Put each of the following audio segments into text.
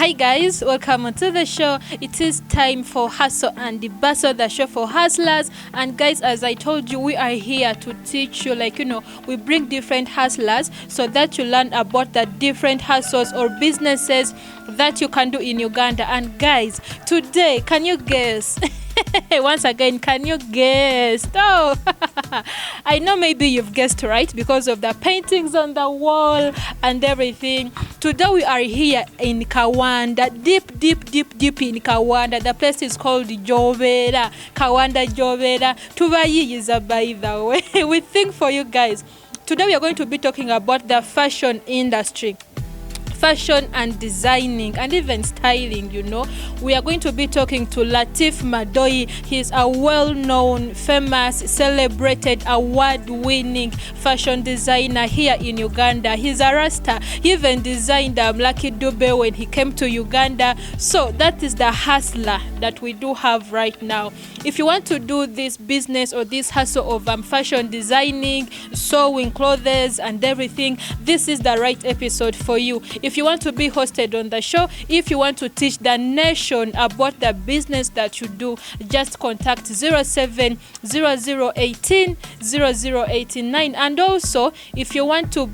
Hi guys, welcome to the show. It is time for Hustle and the Bustle, the show for hustlers. And guys, as I told you, we are here to teach you, we bring different hustlers so that you learn about the different hustles or businesses that you can do in Uganda. And guys, today, can you guess? Once again, can you guess? Oh, I know maybe you've guessed right because of the paintings on the wall and everything. Today we are here in Kawanda, deep in Kawanda. The place is called Jovera, Kawanda Jovera. Tuvayiyiza, by the way. We think for you guys. Today we are going to be talking about the fashion industry. Fashion and designing and even styling, We are going to be talking to Latif Madoi. He's a well-known, famous, celebrated, award-winning fashion designer here in Uganda. He's a Rasta. He even designed Lucky Dube when he came to Uganda. So that is the hustler that we do have right now. If you want to do this business or this hustle of fashion designing, sewing clothes and everything, this is the right episode for you. If you want to be hosted on the show, if you want to teach the nation about the business that you do, just contact 070018 0089. And also, if you want to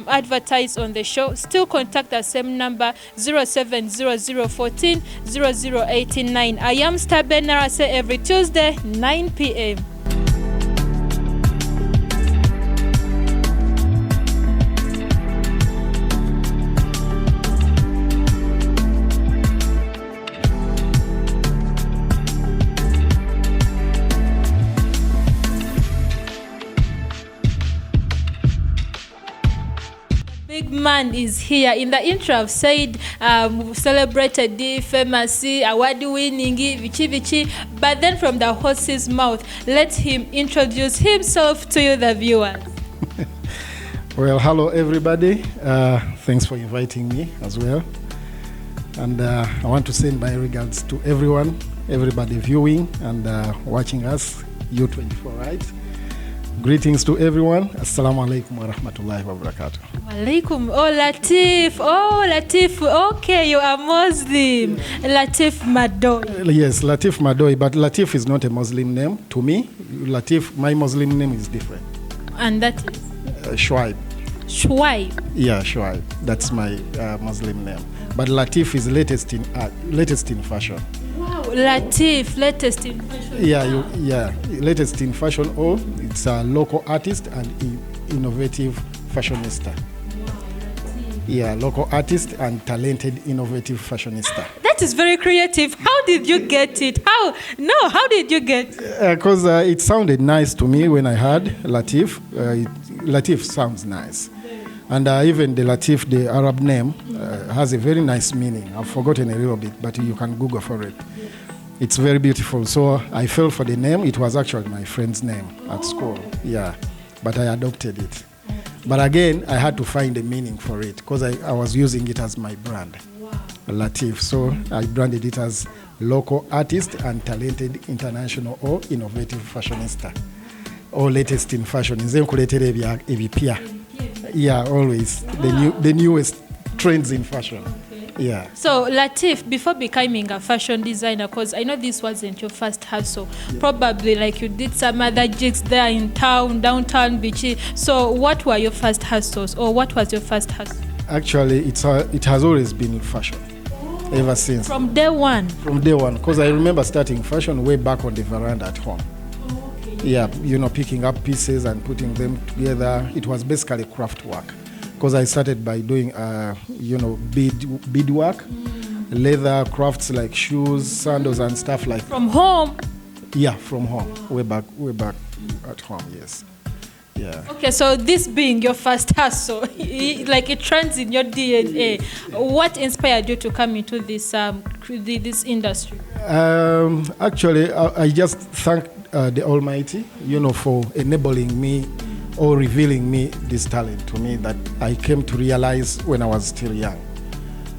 advertise on the show, still contact the same number 070014 0089. I am Star Benarase every Tuesday 9 p.m. Big man is here. In the intro, I've said celebrated, famous, award-winning, vichi. But then from the horse's mouth, let him introduce himself to you, the viewers. Well, hello everybody. Thanks for inviting me as well. And I want to send my regards to everybody viewing and watching us, U24, right? Greetings to everyone. Assalamu alaikum wa rahmatullahi wa barakatuh. Walaikum. Oh, Latif. Okay, you are Muslim. Latif Madoi. Yes, Latif Madoi. But Latif is not a Muslim name to me. Latif, my Muslim name is different. And that is? Shuaib. Shuaib? Yeah, Shuaib. That's my Muslim name. But Latif is latest in fashion. Wow, Latif, latest in fashion. Yeah, latest in fashion. Or it's a local artist and innovative fashionista. Wow, yeah, local artist and talented innovative fashionista. That is very creative. How did you get it? How did you get it? Because it sounded nice to me when I heard Latif. Latif sounds nice. And even the Latif, the Arab name, has a very nice meaning. I've forgotten a little bit, but you can Google for it. It's very beautiful. So I fell for the name. It was actually my friend's name at school. Yeah, but I adopted it. But again, I had to find a meaning for it because I was using it as my brand, Latif. So I branded it as local artist and talented international or innovative fashionista, or latest in fashion. Yeah, always the newest trends in fashion. Yeah. So Latif, before becoming a fashion designer, because I know this wasn't your first hustle, probably you did some other gigs there in town, downtown Vichy. So what were your first hustles, or what was your first hustle? Actually, it has always been fashion, ever since. From day one? From day one, because I remember starting fashion way back on the veranda at home. Yeah, picking up pieces and putting them together. It was basically craft work. Because I started by doing, bead work, leather crafts like shoes, sandals, and stuff like. From home? Yeah, from home. Way back at home. Yes. Yeah. Okay, so this being your first hustle, it runs in your DNA. What inspired you to come into this industry? Actually, I just thank the Almighty, for enabling me or revealing me this talent to me that I came to realize when I was still young.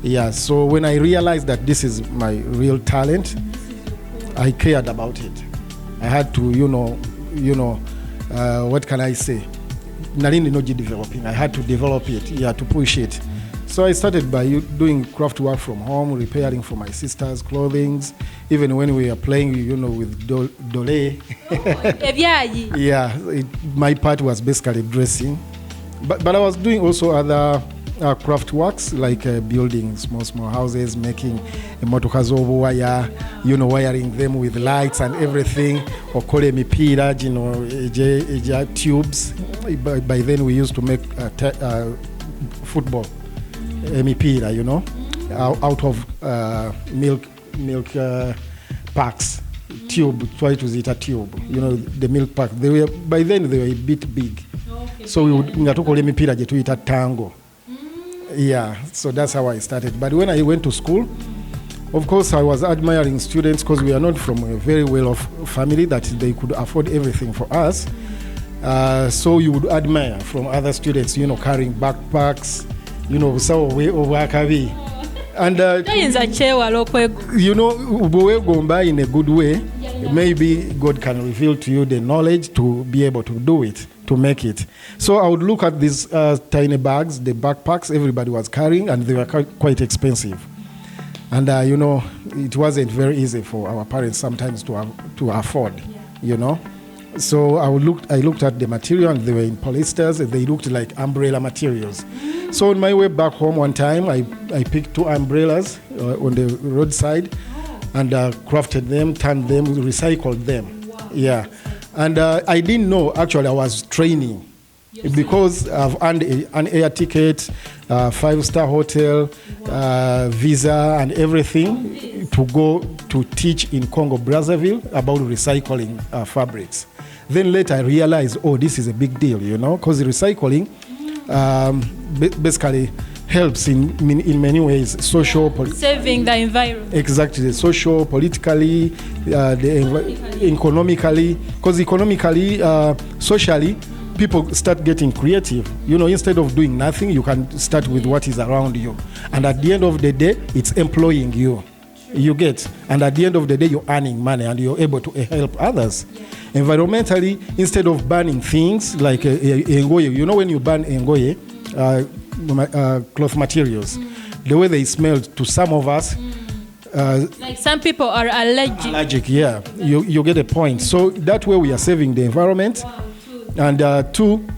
Yeah, so when I realized that this is my real talent, I cared about it. I had to, what can I say? Nalindi no developing. I had to develop it, to push it. So I started by doing craft work from home, repairing for my sister's clothing, even when we are playing, with dole. Ebyayi. Yeah, my part was basically dressing. But I was doing also other craft works, like building small houses, making motokas over wire, wiring them with lights and everything, or kole mipira, tubes. By then we used to make football mipira, out of milk packs. Tube, try to zita tube, the milk pack. By then they were a bit big. Okay. So we would ngatukole mipira je tuita tango. Yeah, so that's how I started. But when I went to school, of course, I was admiring students because we are not from a very well-off family that they could afford everything for us. So you would admire from other students, carrying backpacks, so way over Akavi. And Ubewegomba in a good way, maybe God can reveal to you the knowledge to be able to do it, to make it. So I would look at these tiny bags, the backpacks everybody was carrying, and they were quite expensive. And it wasn't very easy for our parents sometimes to afford, So I looked at the material, and they were in polyesters. They looked like umbrella materials. So on my way back home one time, I picked 2 umbrellas on the roadside and crafted them, turned them, recycled them. Wow. Yeah. And I didn't know, actually, I was training because I've earned an air ticket, 5-star hotel, visa, and everything to go to teach in Congo, Brazzaville about recycling fabrics. Then later I realized, this is a big deal, because recycling basically helps in many ways, saving the environment. Exactly, social, politically, economically, because economically, socially, people start getting creative. Instead of doing nothing, you can start with what is around you. And at the end of the day, it's employing you. You get. And at the end of the day, you're earning money and you're able to help others. Environmentally, instead of burning things like engoye, when you burn engoye, cloth materials, the way they smell to some of us, like some people are allergic. Yeah. You get a point. So that way we are saving the environment. Wow, and 2,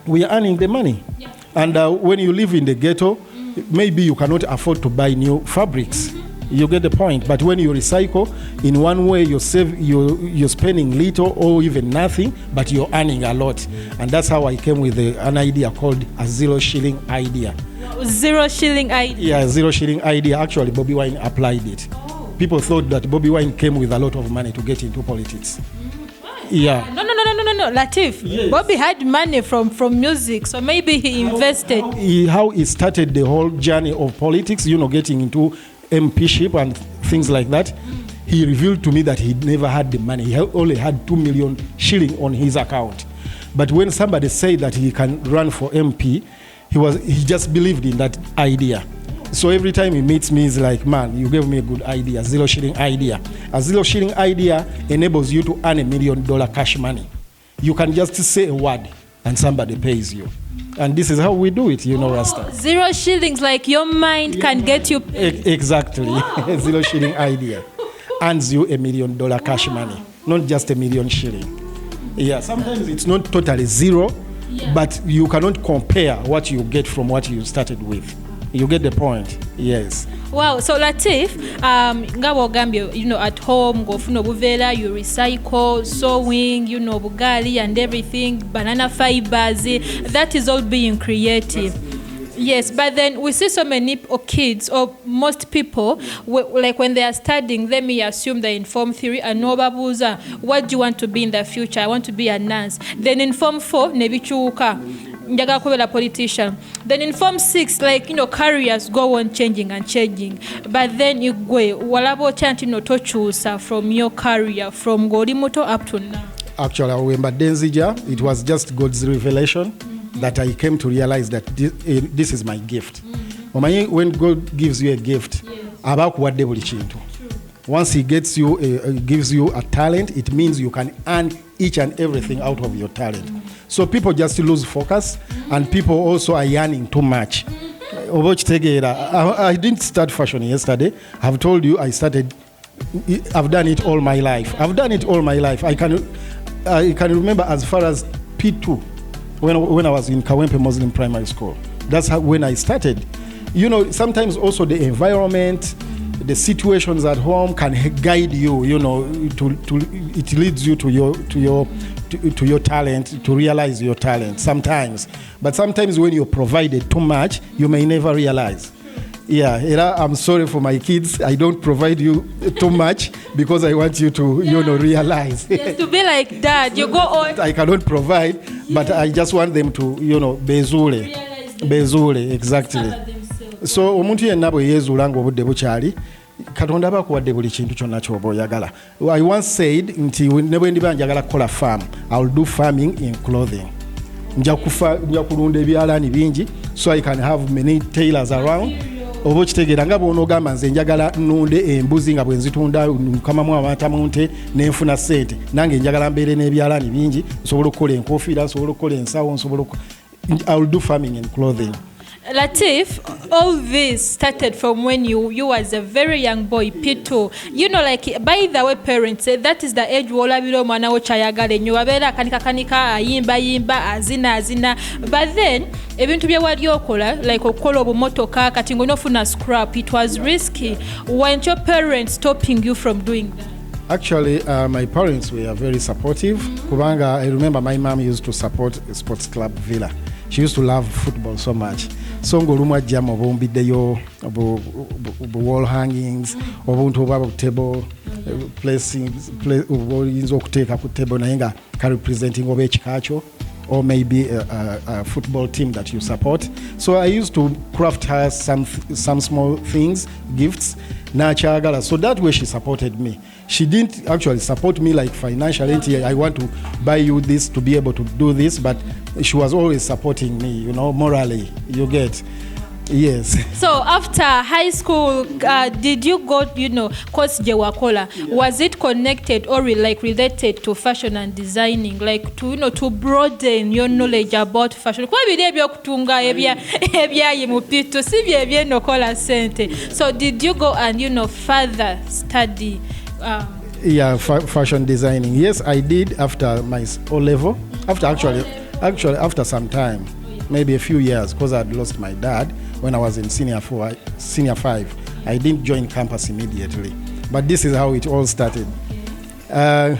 we are earning the money. Yeah. And when you live in the ghetto, maybe you cannot afford to buy new fabrics. You get the point. But when you recycle, in one way you're spending little or even nothing, but you're earning a lot. And that's how I came with an idea called a 0 shilling idea. 0 shilling idea? Yeah, 0 shilling idea. Actually, Bobby Wine applied it. People thought that Bobby Wine came with a lot of money to get into politics. Yeah. No, Latif. Yes. Bobby had money from music, so maybe he invested. How he started the whole journey of politics, getting into MPship and things like that, he revealed to me that he never had the money. He only had 2 million shilling on his account. But when somebody said that he can run for MP, he just believed in that idea. So every time he meets me, he's like, man, you gave me a good idea, 0 shilling idea. A 0 shilling idea enables you to earn $1 million cash money. You can just say a word and somebody pays you. And this is how we do it, Rasta. 0 shillings, like your mind can get you paid. Exactly. Wow. 0 shilling idea earns you $1 million cash money, not just $1 million shilling. Yeah, sometimes it's not totally 0, but you cannot compare what you get from what you started with. You get the point? Yes. Wow. So Latif, ngabo gambio, at home, go funo buvela, you recycle, sewing, bugali and everything, banana fibers. That is all being creative. Yes, but then we see so many kids or most people, like when they are studying, they may assume they inform theory and no babuza. What do you want to be in the future? I want to be a nurse. Then in Form 4, nebichuka. Njaga kubela politician. Then in Form 6, careers go on changing. But then you go, walabo chanti tochusa from your career, from Gorimoto up to now. Actually, I remember Denzija, it was just God's revelation that I came to realize that this is my gift. When God gives you a gift, about what they will change. Once he gives you a talent, it means you can earn each and everything out of your talent. So people just lose focus, and people also are yearning too much. I didn't start fashion yesterday. I've told you I've done it all my life. I can remember as far as P2 when I was in Kawempe Muslim Primary School. That's when I started. You know, sometimes also the environment, the situations at home can guide you. You know, it leads you to your talent, to realize your talent sometimes. But sometimes when you're provided too much, you may never realize. Yeah, I'm sorry for my kids. I don't provide you too much because I want you to, realize. Yes, to be like that. You go on. I cannot provide, but I just want them to, bezule, exactly. So omuntu yenna bwe yezuula ng'obudde bukyali Katonda bakuwadde buli kintu kyonna ky'oba oyagala. I once said nti ne bwe ndiba njagala kukola farm, I will do farming in clothing. Nja kulunda ebyalaani bingi so I can have many tailors around. Oba okitegeera nga bw'onoogamba nze njagala nnunde embuzi nga bwe nzitunda nkamamu amata mu nte n'enfuna ssente, nange njagala mbeere n'ebyalaani bingi nsobola okukola enkofiira, nsobola okukola ensawo, I will do farming in clothing. Latif, all this started from when you was a very young boy, P2. You know, like, by the way, parents say that is the age wolabiro mwana wo chayagala nyo wabera kanika yimba azina. But then ebintu bye wali okola like okola obumotoka kati ngo nofuna scrap, it was risky. Weren't your parents stopping you from doing that? Actually, my parents were very supportive. Kubanga, I remember my mom used to support Sports Club Villa. She used to love football so much. So ngolumu ajja mu bumbiddeyo wall hangings, obuntu oba table oyinza okuteeka ku table naye nga ka representing oba ekikakyo, or maybe a football team that you support. So I used to craft her some small things, gifts, nachagala. So that way she supported me. She didn't actually support me like financially. I want to buy you this to be able to do this, but she was always supporting me, morally. You get. Yes. So after high school, did you go, course Jewakola? Was it connected or related to fashion and designing, like to broaden your knowledge about fashion? So did you go and further study? Fashion designing. Yes, I did after my O level. After some time, maybe a few years, because I'd lost my dad when I was in senior 5. I didn't join campus immediately, but this is how it all started.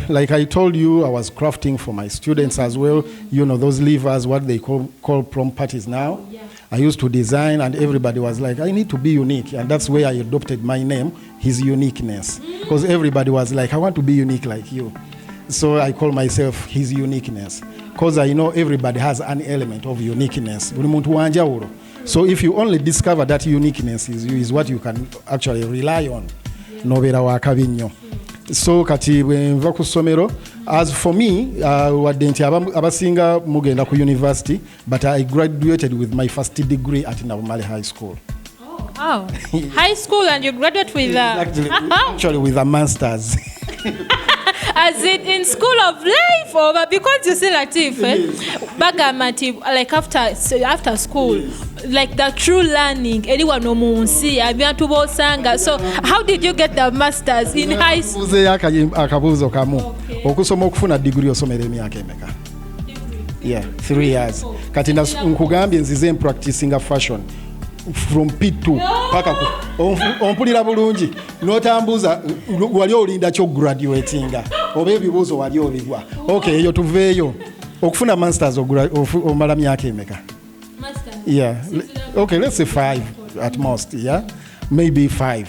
Like I told you, I was crafting for my students as well. Those levers, what they call prom parties now. Yeah. I used to design, and everybody was like, I need to be unique, and that's where I adopted my name, His Uniqueness, because everybody was like, I want to be unique like you. So I call myself His Uniqueness, because I know everybody has an element of uniqueness. So if you only discover that uniqueness is what you can actually rely on. So kati bwenva ku ssomero, as for me, wadde nti abasinga mugenda ku university, but I graduated with my first degree at Nabumale High School. Oh, wow. High school, and you graduate with actually with a master's. As it in school of life, or because you see Latif, Bagamati, like after school, like the true learning, anyone no munsi, sanga. So how did you get the masters in high school? Akabuzo kamu. Okusoma okufuna degree osomere emyaka emeka. Yeah, 3 years. Kati nkugambye nzize practicing fashion from P2 paka ompulira bulungi notambuza wali olinda kyo graduatinga oba ebibuuzo wali obigwa. Okay, eyo tuveeyo okufuna masters omala myaka emeka? Yeah, okay, let's say 5 at most. Yeah, maybe 5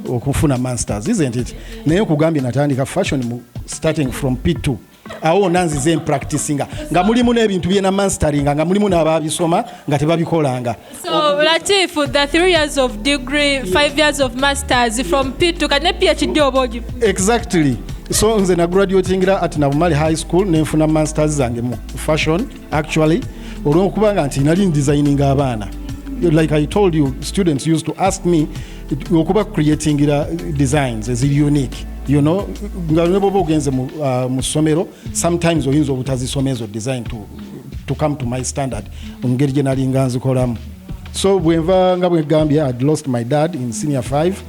okufuna masters, isn't it? Naye okugambye natandika fashion starting from P2. Awo nanzize practicinga nga mulimu n'ebintu byena masteringa nga mulimu n'ababisoma nga tebabikolanga. So Latif, the 3 years of degree, 5 years of masters from P2 kane PhD oboji. Exactly. So nze na graduatingira at Nabumale High School nenfuna masters zange mu fashion actually olw'okubanga nti nali designing abaana. Like I told you, students used to ask me okuba creating designs as unique. Nga nebo ogenze mu ssomero, sometimes oyinza obutazisoma ezo design to come to my standard. Ngeri gye nali nga nzikolamu. So bwenva nga bwegambye, I'd lost my dad in senior 5.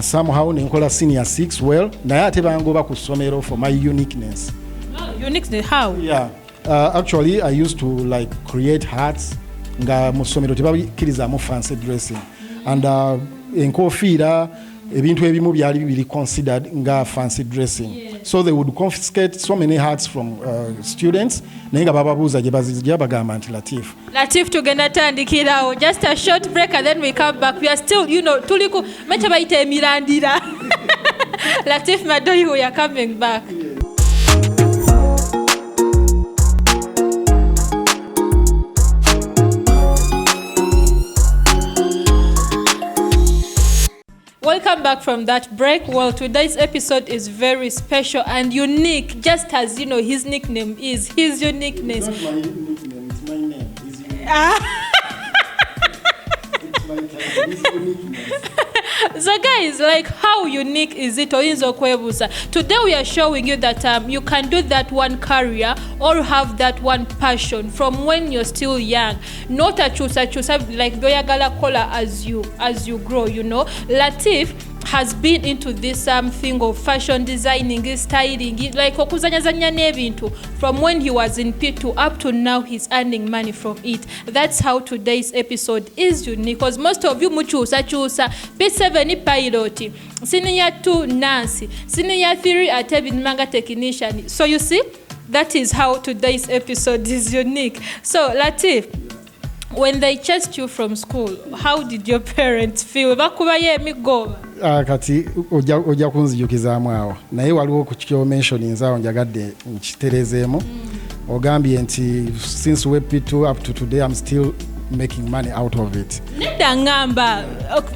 Somehow nenkola senior 6 well. Naye ate bangoba ku ssomero for my uniqueness. Uniqueness, how? Yeah. Actually, I used to like create hats nga mu ssomero tebakkirizamu fancy dressing. And enkofiira ebintu ebimu byali bibiri considered nga fancy dressing. Yeah. So they would confiscate so many hats from students naye nga bababuuza gye bazijja bagamba nti Latif tugenda tandikirawo. Just a short break and then we come back. We are still, tuli ku mecha bayita emirandira. Latif Madoi, we are coming back. Welcome back from that break. Well, today's episode is very special and unique, just as his nickname is his uniqueness. It's not my nickname, it's my name. It's unique. It's my title, it's uniqueness. So guys, like how unique is it? Today we are showing you that you can do that one career or have that one passion from when you're still young. Not a chusa like doyagala kola as you grow, Latif has been into this thing of fashion designing, styling, like okuzanyazanya nebintu from when he was in P2 up to now he's earning money from it. That's how today's episode is unique because most of you muchusa P7 pilot, senior 2 nurse, senior 3 at manga technician. So you see, that is how today's episode is unique. So Latif, when they chased you from school, how did your parents feel? Kati ojja kunzijukizaamu awo naye waliwo ku kyo mentionings awo njagadde nkitereezeemu ogambye nti since we P2 up to today I'm still making money out of it. Nedda ngamba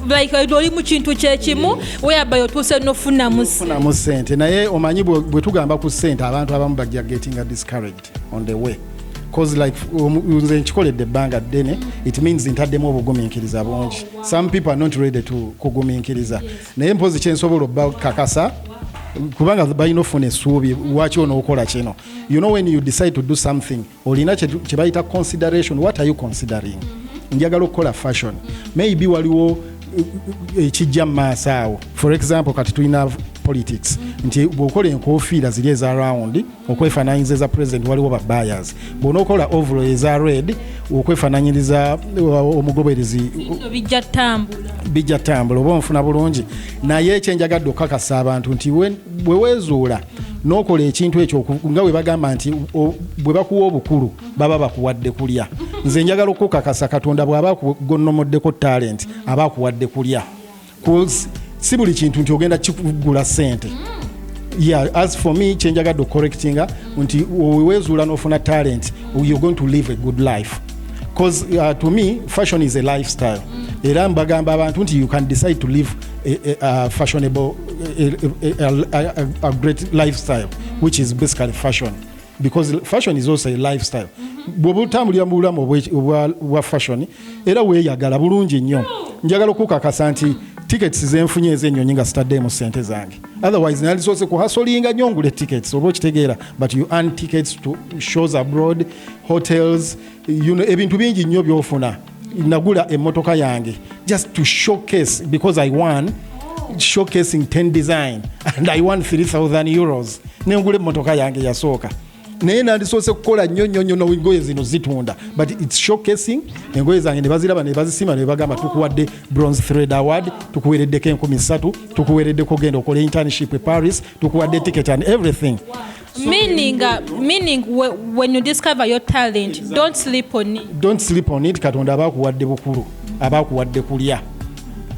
like oli mu kintu kyekimu whereby otuuse nofunamu ssente naye omanyi bwe tugamba ku ssente abantu abamu bajja getting discouraged on the way. Because like nze nkikoledde ebbanga ddene it means ntaddemu obugumiikiriza bungi. Some people are not ready to kugumiikiriza naye mpozi kyensobola obbakakasa kubanga balina ofuna essuubi lwaki onookola kino. When you decide to do something olina kye bayita consideration. What are you considering? Njagala okukola fashion maybe waliwo ekijja mu maaso awo. For example kati tulina politics nti bw'okola enkofiira ziri eza round okwefaananyiriza president waliwo ba buyers, bw'onookola overall eza red okwefaananyiriza omugoberezi bijja ttambula oba onfuna bulungi. Naye ekyenjagadde okukakasa abantu nti bwe weezuula n'okola ekintu ekyo nga bwe bagamba nti bwe bakuwa obukulu baba bakuwadde kulya. Nze njagala okukakasa Katonda bw'aba akugonnomoddeko talent aba akuwadde kulya. Si buli kintu nti ogenda kikugula ssente. Yeah, as for me kyenjagadde correctinga nti weezuula n'ofuna talent you're going to live a good life. Because to me fashion is a lifestyle. Era mbagamba abantu nti you can decide to live a fashionable a great lifestyle which is basically fashion, because fashion is also a lifestyle. Bw'otambulira mu bulamu obwa fashion era weeyagala bulungi nnyo. Njagala okukakasa nti tickets zenfunye ez'ennyonyi nga sitaddemu ssente zange. Otherwise nalisoose kuhasolinga nnyo ngule tickets oba okitegeera, but you earn tickets to shows abroad, hotels, ebintu bingi nnyo by'ofuna. Nagula emmotoka yange just to showcase because I won showcasing 10 design and I won 3,000 euros. Nengula emmotoka yange yasooka. Naye nandisoose kukola nnyo n'engoye zino zitunda, but it's showcasing. Engoye zange ne baziraba ne bazisima ne bagamba tukuwadde bronze thread award, tukuwereddeko 13,000, tukuwereddeko genda okola internship e Paris, tukuwadde ticket and everything. Meaning when you discover your talent, exactly. Don't sleep on it. Don't sleep on it. Katonda abakuwadde bukulu, abakuwadde kulya.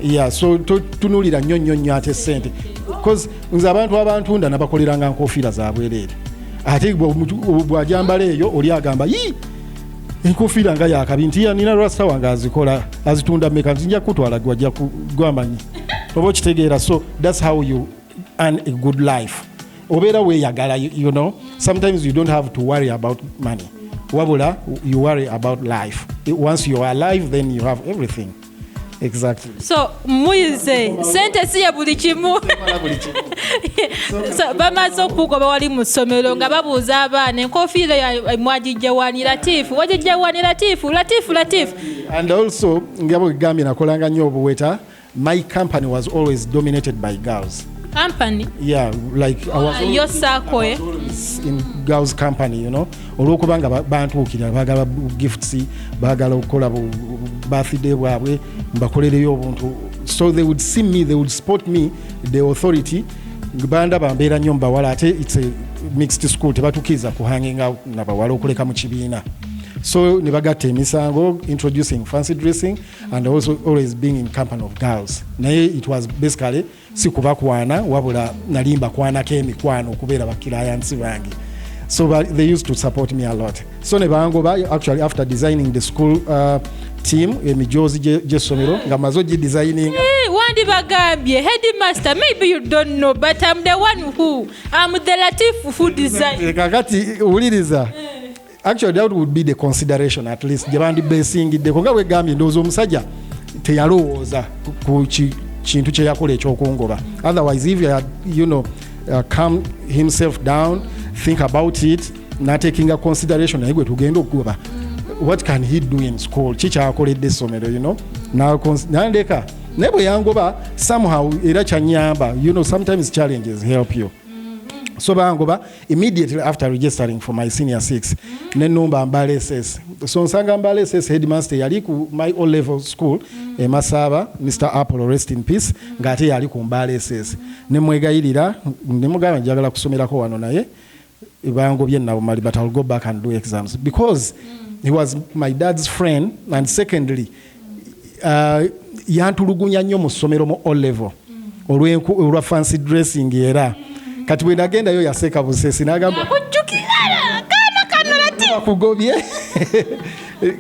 Yeah, so tunulira nnyo ate ssente. Because nze abantu nabakoleranga nkofiira za bwereere. Ate bw'ajambala eyo oli agamba yi enkofiira nga yakabi nti nina rasta wange azitunda meka nja kutwala gwajja gwamanyi oba okitegeera. So that's how you earn a good life. Obeera weeyagala, sometimes you don't have to worry about money. Wabula you worry about life. Once you are alive then you have everything. Exactly. So muyize sente si ya buli kimu. So bamaze okugoba wali mu ssomero nga babuuza abaana enkofiira mwagijja wani Latif wagijja wani Latif. And also ngabo gambye nakolanga nnyo obuweta. My company was always dominated by girls. Company? Yeah, like I was your circle in girls company, you know. Olwokubanga bantuukira bagala gifts, bagala okukola birthday bwabwe mbakolereyo obuntu. So they would see me, they would support me, the authority. Banda bambeera nnyo mbawala ate it's a mixed school tebatukiza kuhanginga nabawala okuleka mu kibiina. So nibagatta emisango, introducing fancy dressing and also always being in company of girls. Naye it was basically si kuba kwana wabula nalimba kwana k'emikwano okubeera bakirayansi bange. So they used to support me a lot. So ne bangoba actually after designing the school team emijozi gy'essomero nga mazo designing. Wandi bagambye headmaster, maybe you don't know but I'm the one who I'm the Latif who designed. Kakati uliriza. Actually that would be the consideration at least jabandi besingidde konga we gambye ndozo omusajja teyalowooza ku kintu kye yakola ekyokungoba. Otherwise if you know calm himself down, think about it, not taking a consideration naye gwe tugenda okugoba, what can he do in school kikyakoledde essomero, you know, nandeka naye bwe yangoba somehow era kyanyamba, you know, sometimes challenges help you. So bangoba immediately after registering for my senior 6 nenumba Mbale SS. So nsanga Mbale SS headmaster yali ku my O level school Masaba, Mr. Apollo, rest in peace, ngate yali ku Mbale SS. Nemwegayirira nemugamba njagala kusomerako wano naye bangobye nabo mali, but I'll go back and do exams because he was my dad's friend, and secondly yantulugunya nnyo mu ssomero mu O level olwa fancy dressing era kati bwe nagenda yo yaseka busesi nagamba kugobye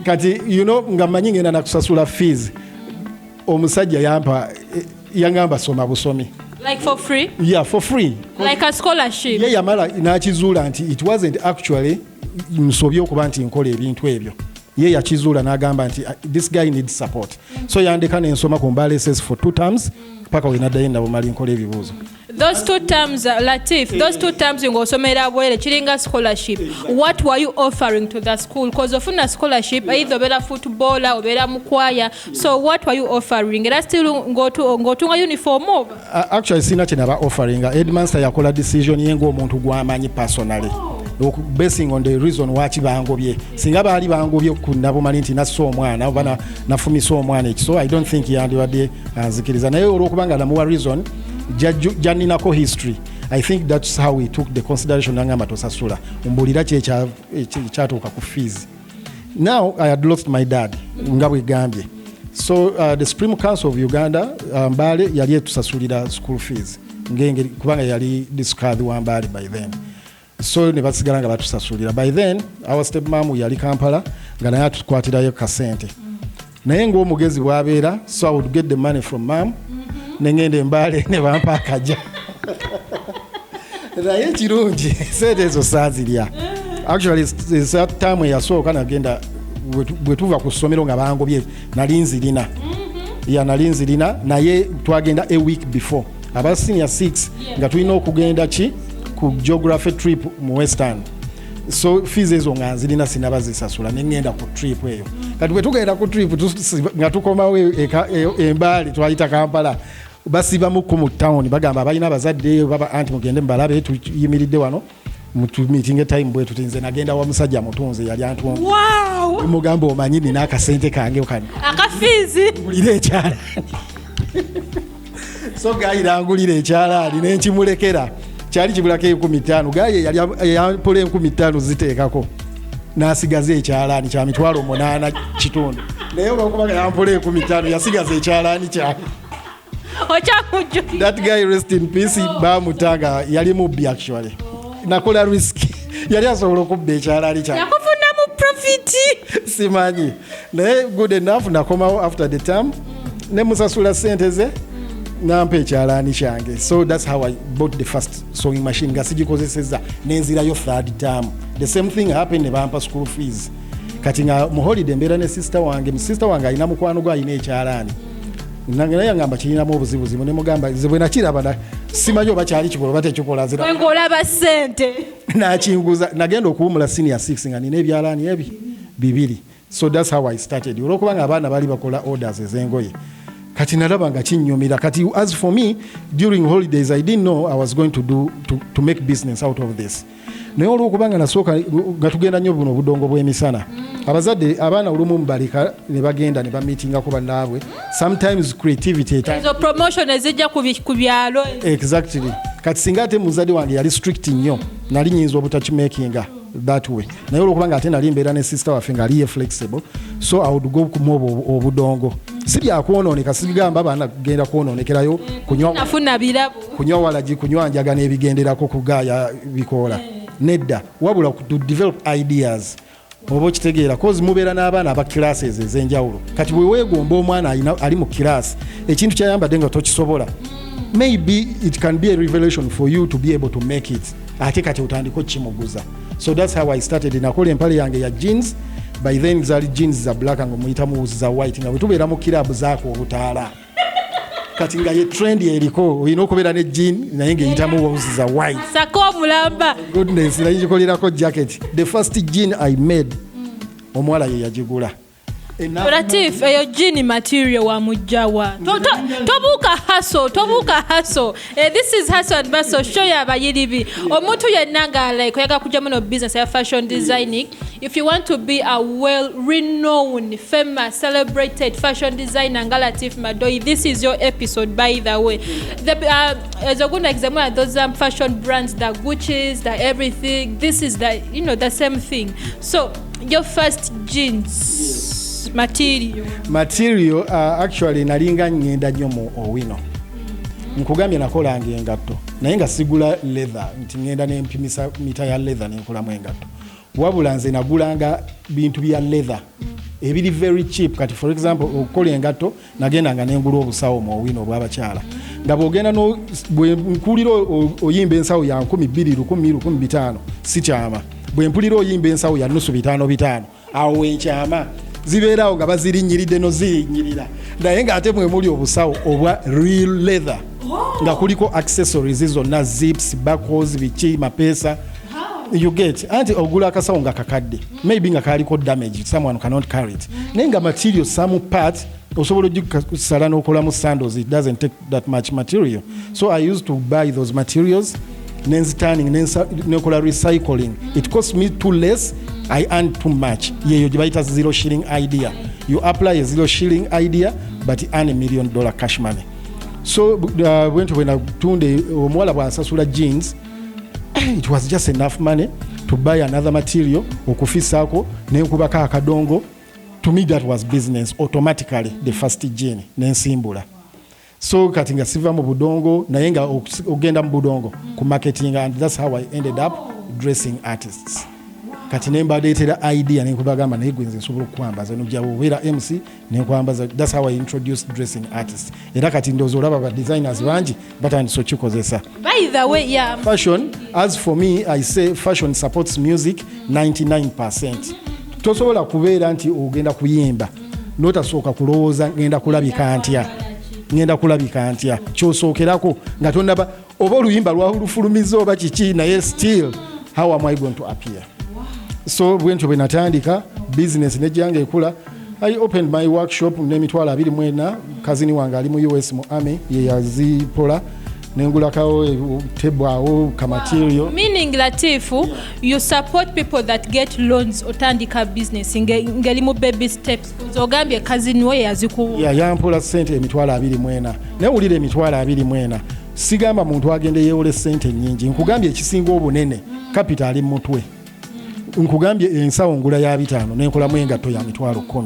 kati you know nga manyi ngenda nakusasula fees, omusajja yangamba soma busomi like for free. Yeah, for free, like a scholarship. Yeah, yamala nakizuula nti it wasn't actually nsobye okuba nti nkola ebintu ebyo. Ye yakizuula n'agamba nti this guy needs support. So yandeka n'ensoma ku Mbale SS for 2 terms paka wenaddayo nabo mali nkola ebibuuzo. Those 2 terms, Latif, those 2 terms you ngosomera bwere chiringa scholarship. What were you offering to the school? Because ofuna scholarship either obera footballer obera mukwaya. So what were you offering? Era still ngotunga uniform over? Actually sina chenaba offering. Headmaster yakola decision yengo omuntu gwamanyi personally. Basing on the reason why bangobye singa bali bangobye kunabo mali nti naso omwana obana nafumisa omwana ekyo. So I don't think yandibadde azikiriza naye olwokubanga namuwa reason janinako history. I think that's how we took the consideration nangamba tosasula mbulira kyatuuka ku fees. Now I had lost my dad nga bwe gambye. So the Supreme Council of Uganda Mbale yali etusasulira school fees ngenge kubanga yali discard wa Mbale by then. So ne basigala nga batusasulira. By then our stepmom yali Kampala nga naye atukwatirayo kasente. Naye ng'omugezi bwabeera, so I would get the money from mom nengende Mbale ne bampa akaja. Naye kirungi sente ezo saazirya. Actually that time yasooka nagenda bwe tuva ku ssomero nga bangobye nalinzirina. Ya nalinzirina naye twagenda a week before. Aba senior 6 nga tulina okugenda ku geography trip mu Western. So fees ezo nga nzirina sinabazisasula nengenda ku trip eyo. Kati bwe tugenda ku trip nga tukomawo Mbale twayita Kampala. Basiba mu town bagamba balina abazadde baba anti mugende mbalabe tuyimiridde wano mutu meeting time bwe tutinze nagenda wa musajja mutunze yali antu. Wow, mugamba omanyi nina akasente kange okani akafizi ngulire ekyala. So gayira angulire ekyala ali nenkimulekera kyali kibulako 15 gaye yali yapole 15 ziteekako nasigaza ekyalaani kya mitwalo 8 kitundu naye olwokuba yampole 15 yasigaza ekyalaani kyake. That guy rest in peace bamutaga yali mubbi actually nakola risk yali asobola okubba ekyalaani kyake yakufuna mu profit simanyi naye good enough nakomawo after the term ne musasula sente ze nampa ekyalaani kyange. So that's how I bought the first sewing machine nga sigikozeseza nenzirayo third term. The same thing happened ne bampa school fees kati nga mu holiday mbeera ne sister wange alina mukwano gwe alina ekyalaani. naye ngamba kirinamu obuzibuzibu ne mugamba nze bwe nakiraba simanyi oba kyali kikola oba tekikola ng'olaba ssente nakinguza nagenda okuwumula senior 6 nga nina ebyalaani bibiri. So that's how I started. Olwokuba nga abaana bali bakola orders ez'engoye kati nalaba nga kinnyumira kati. As for me, during holidays I didn't know I was going to make business out of this. Naye olwokuba nga nasooka nga tugenda nnyo buno obudongo bw'emisana abazadde abaana olumu mubalika ne bagenda ne bamiitingako bannaabwe. Sometimes creativity ezo promotion ezijja ku byalo. Exactly. Kati singa ate muzadde wange yali strict nnyo nali nyinza obutakimakinga that way. Naye olwokuba nga ate nali mbeera ne sister waffe ng'ali ye flexible, so I would go kumuoba obudongo. Si byakwonooneka, sigamba abaana kugenda kwonoonekerayo kunywa walagi, kunywa njaga n'ebigenderako kugaaya bikoola. Nedda, wabula to develop ideas. Oba okitegeera cause mubeera n'abaana aba classes ez'enjawulo. Kati bwe weegomba omwana ali mu class ekintu kyayambadde nga tokisobola, maybe it can be a revelation for you to be able to make it. Ate kati otandika kimuguza. So that's how I started. Nakola empale yange ya jeans. By then zali jeans za black nga muyitamu za white nga wetubeera mu kilabu zaako obutaala. Kati nga ye trend eriko oyina okubeera ne jean naye ng'eyitamu woozi za white. Sako omulamba. Goodness, nayigikolerako jacket. The first jean I made omuwala ye yagigula. Latif, eyo jean material wa mujjawa. Tobuuka hustle. This is hustle and bustle. Show ya abayiribi. Omuntu yenna nga like oyaga kujja muno business ya fashion designing. If you want to be a well-renowned, famous, celebrated fashion designer, Latif Madoi, this is your episode, by the way. As a good example of those fashion brands, the Gucci's, the everything, this is the same thing. So, your first jeans. Material actually nalinga ngenda nnyo mu Owino. Nkugambye nakolanga engatto naye nga sigula leather nti ngenda nempimisa mita ya leather nenkolamu engatto, wabula nze nagulanga bintu bya leather ebiri very cheap. Kati for example okukola engatto nagendanga nengula obusawo mu Owino obw'abakyala nga bwogenda bwe nkulira oyimba ensawo ya 2,200 1,500 sikyama, bwe mpulira oyimba ensawo ya nusu 500 awo wenkyama. Zibeerawo nga bazirinyiridde noziyinyirira naye ng'ate mwe muli obusawo obwa real leather nga kuliko accessories zonna, zips, buckles, biki, mapeesa. You get anti ogula akasawo nga kakadde maybe nga kaliko damage, someone cannot carry it, naye nga material some part osobola okusala n'okolamu sandals. It doesn't take that much material, so I used to buy those materials nenzitanning nekola recycling. It cost me too less, I earn too much. Yeyo jibaita 0 shilling idea. You apply a 0 shilling idea but earn $1 million cash money. So when I tunde omuwala bwansasula jeans, it was just enough money to buy another material okufisaako nenkubako akadongo. To me that was business automatically. The first jean nensimbula. So kati nga siva mu budongo naye nga ogenda mu budongo ku marketing, and that's how I ended up dressing artists. Kati nembadeetera idea nenkubagamba naye gwenze nsobola okukwambaza nojjawo obeera MC nenkwambaza. That's how I introduced dressing artists. Era kati ndowooza olaba ba designers bangi batandise okikozesa. By the way, yeah. Fashion, as for me, I say fashion supports music 99%. Tosobola kubeera nti ogenda kuyimba notasooka kulowooza ngenda kulabika ntya kyosookerako nga tonnaba oba oluyimba lwalufulumiza oba kiki, naye still how am I going to appear? So bwentyo bwe natandika business nejjange ekula. I opened my workshop n'emitwalo 24. Kazini wange ali mu US mu Army ye yazipola nengulakawo tebwawo ka material. Meaning Latif, you support people that get loans otandika business ngeli mu baby steps. Ogambye kazini we yaziku yampola sente emitwalo 24. Ne ulire emitwalo 24. Sigamba muntu agende yeole sente nyingi. Nkugambye ekisinga obunene capital ali mutwe. Nkugambye ensawo ngula ya 5 nenkolamu engatto ya mitwalo 10.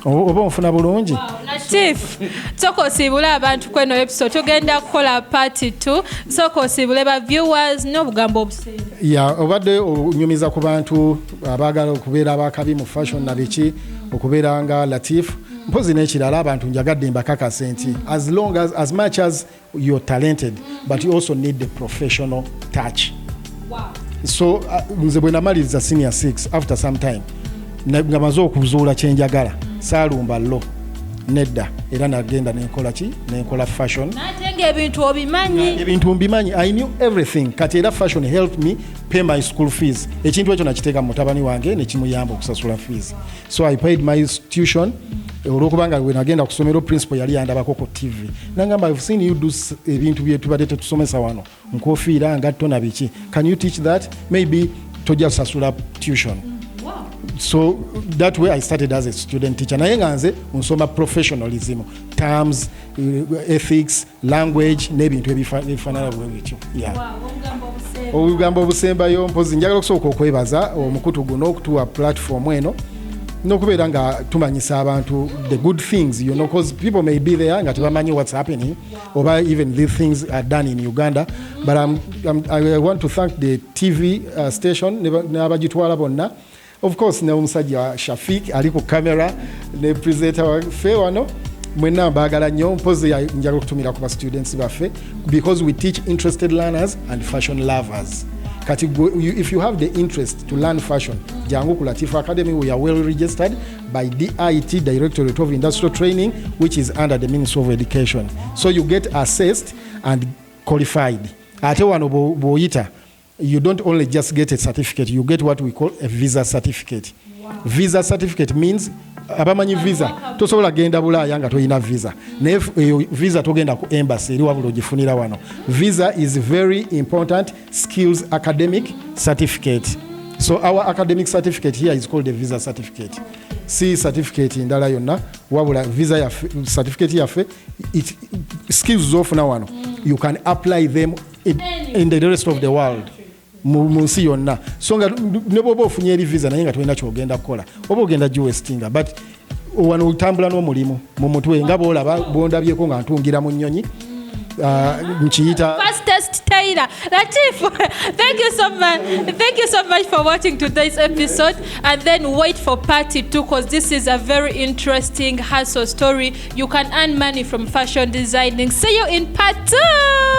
Oba onfuna bulungi. Latif, soko osibula abantu kweno episode tugenda kukola part 2. Soko osibule ba viewers n'obugambo obuseera. Obadde onyumiza ku bantu abaagala okubeera abakabi mu fashion na biki okubeera nga Latif. Mpozi n'ekirala abantu njagadde mbakakase nti as much as you're talented but you also need the professional touch. Wow. So nze bwe namaliriza senior 6 after some time nga maze okuzuula kyenjagala saalumba lo nedda era nagenda nenkola fashion natenga ebintu obimanyi ebintu mbimanyi. I knew everything kati era fashion helped me pay my school fees. Ekintu ekyo nakiteeka mutabani wange nekimuyamba okusasula fees, so I paid my tuition. Olwokubanga we nagenda ku ssomero principal yali yandabako ku TV nangamba I've seen you do ebintu bye tubadde tetusomesa wano nkofiira ngatto na biki, can you teach that? Maybe tojja kusasula tuition. So that way I started as a student teacher. Naye nga nze nsoma professionalism, terms, ethics, language n'ebintu ebifaanana bwe bityo. Obugambo obusembayo mpozi njagala okusooka okwebaza omukutu guno okutuwa platform eno n'okubeera nga tumanyisa abantu the good things, you know, because people may be there nga tebamanyi what's happening oba even these things are done in Uganda, but I want to thank the TV station n'abagitwala bonna. Of course, ne omusajja Shafik ali ku camera ne presenter waffe wano mwenna mbaagala nnyo mpozi njagala okutumira ku ba students baffe because we teach interested learners and fashion lovers. Kati if you have the interest to learn fashion, jangu ku Latif Academy. We are well registered by DIT, Directorate of Industrial Training, which is under the Ministry of Education. So you get assessed and qualified. Ate wano boyita, you don't only just get a certificate, you get what we call a visa certificate. Wow. Visa certificate means abamanyi visa tosobola genda Bulaaya nga toyina visa naye visa togenda ku embassy eri wabula ogifunira wano. Visa is very important skills academic certificate. So our academic certificate here is called a visa certificate. Si certificate ndala yonna wabula visa ya certificate yaffe skills zofuna wano you can apply them in the rest of the world. Mu nsi yonna, so nga ne bwoba ofunye eri visa naye nga tolina kyogenda kukola oba ogenda giwestinga, but wano otambula n'omulimu mu mutwe nga boolaba bondabyeko nga ntungira mu nnyonyi nkiyita fastest tailor. Latif, thank you so much for watching today's episode, and then wait for part 2 because this is a very interesting hustle story. You can earn money from fashion designing. See you in part 2.